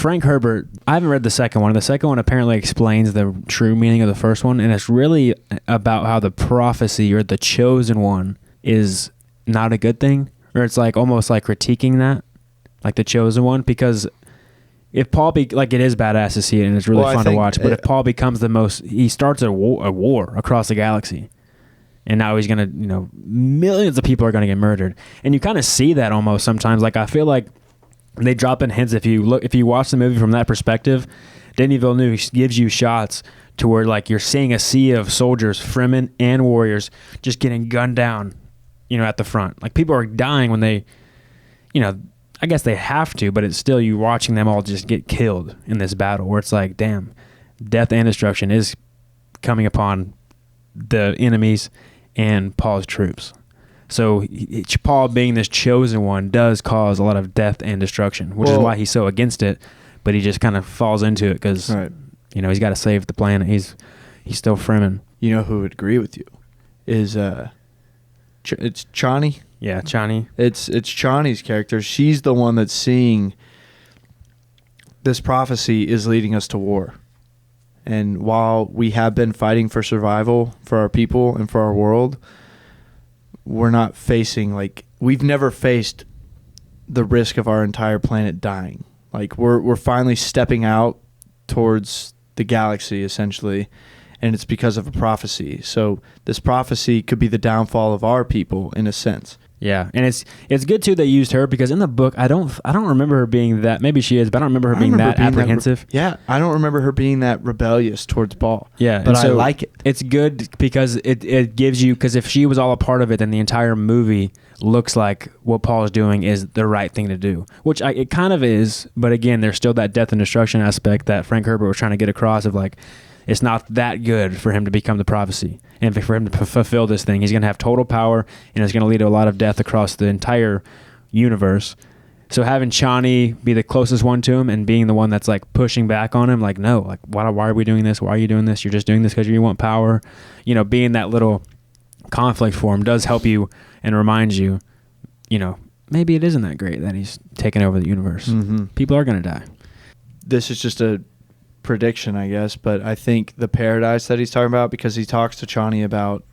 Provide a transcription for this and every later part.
Frank Herbert, I haven't read the second one. The second one apparently explains the true meaning of the first one, and it's really about how the prophecy or the chosen one is not a good thing, or it's like almost like critiquing that, like the chosen one, because if Paul it is badass to see it and it's really fun to watch, but if Paul becomes he starts a war across the galaxy, and now he's gonna, millions of people are gonna get murdered, and you kind of see that almost sometimes. Like I feel like they drop in hints if you watch the movie from that perspective. Denis Villeneuve gives you shots to where like you're seeing a sea of soldiers, Fremen and warriors, just getting gunned down, at the front. Like people are dying when they, I guess they have to, but it's still you watching them all just get killed in this battle where it's like, damn, death and destruction is coming upon the enemies and Paul's troops. So Paul being this chosen one does cause a lot of death and destruction, which is why he's so against it, but he just kind of falls into it because, he's got to save the planet. He's still Fremen. You know who would agree with you is it's Chani. Yeah, Chani. It's Chani's character. She's the one that's seeing this prophecy is leading us to war. And while we have been fighting for survival for our people and for our world, we're not facing, we've never faced the risk of our entire planet dying. Like we're finally stepping out towards the galaxy essentially, and it's because of a prophecy. So this prophecy could be the downfall of our people in a sense. Yeah, and it's good too they used her because in the book I don't remember her being that. Maybe she is, but I don't remember her being that apprehensive. I don't remember her being that rebellious towards Paul. Yeah, but so I like it. It's good because it gives you, because if she was all a part of it, then the entire movie looks like what Paul is doing is the right thing to do, which it kind of is. But again, there's still that death and destruction aspect that Frank Herbert was trying to get across of like, it's not that good for him to become the prophecy. And for him to fulfill this thing, he's going to have total power, and it's going to lead to a lot of death across the entire universe. So having Chani be the closest one to him and being the one that's like pushing back on him, like, no, like, why are we doing this? Why are you doing this? You're just doing this because you want power. Being that little conflict for him does help you and reminds you, maybe it isn't that great that he's taking over the universe. Mm-hmm. People are going to die. This is just a prediction, I guess, but I think the paradise that he's talking about, because he talks to Chani about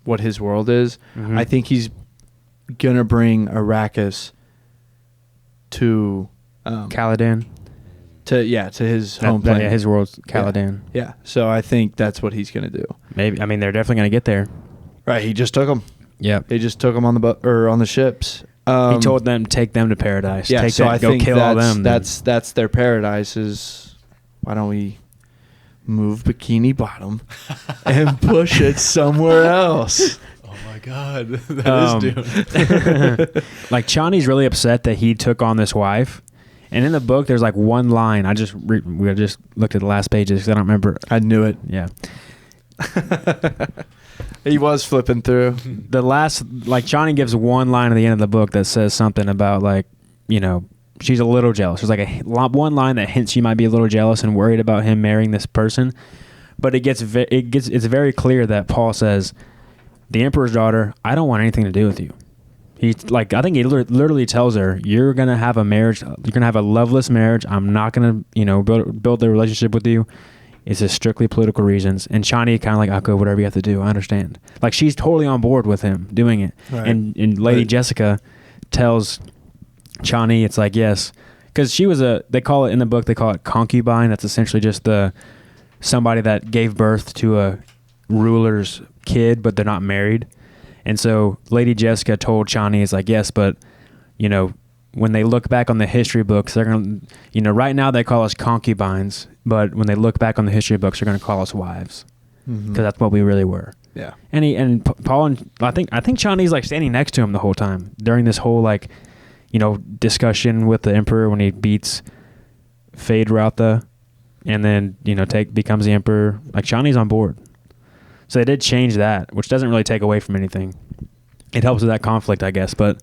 what his world is, I think he's gonna bring Arrakis to Caladan, to his home planet. Yeah, his world's Caladan. Yeah, so I think that's what he's gonna do. Maybe. I mean, they're definitely gonna get there. Right, he just took them. Yeah, he just took them on the ships. He told them to take them to paradise. Yeah, so I think kill all them. That's their paradise. Is why don't we move Bikini Bottom and push it somewhere else? Oh my God, that is Dune. Like Chani's really upset that he took on this wife, and in the book there's like one line. We just looked at the last pages because I don't remember. I knew it. Yeah. He was flipping through. The last, like, Chani gives one line at the end of the book that says something about, like, she's a little jealous. There's like one line that hints she might be a little jealous and worried about him marrying this person. But it's very clear that Paul says, the Emperor's daughter, I don't want anything to do with you. He's like, I think he literally tells her, you're going to have a marriage. You're going to have a loveless marriage. I'm not going to, build a relationship with you. It's just strictly political reasons. And Chani kind of like, okay, whatever you have to do, I understand. Like, she's totally on board with him doing it. Right. And Lady Jessica tells Chani, it's like, yes. Because she was they call it in the book, they call it concubine. That's essentially just somebody that gave birth to a ruler's kid, but they're not married. And so Lady Jessica told Chani, it's like, yes, but, when they look back on the history books, they're going to, right now they call us concubines, but when they look back on the history books, they're going to call us wives, because that's what we really were. Yeah. And Paul, and I think Chani's like standing next to him the whole time during this whole discussion with the Emperor when he beats Feyd-Rautha, and then becomes the Emperor. Like, Chani's on board, so they did change that, which doesn't really take away from anything. It helps with that conflict, I guess, but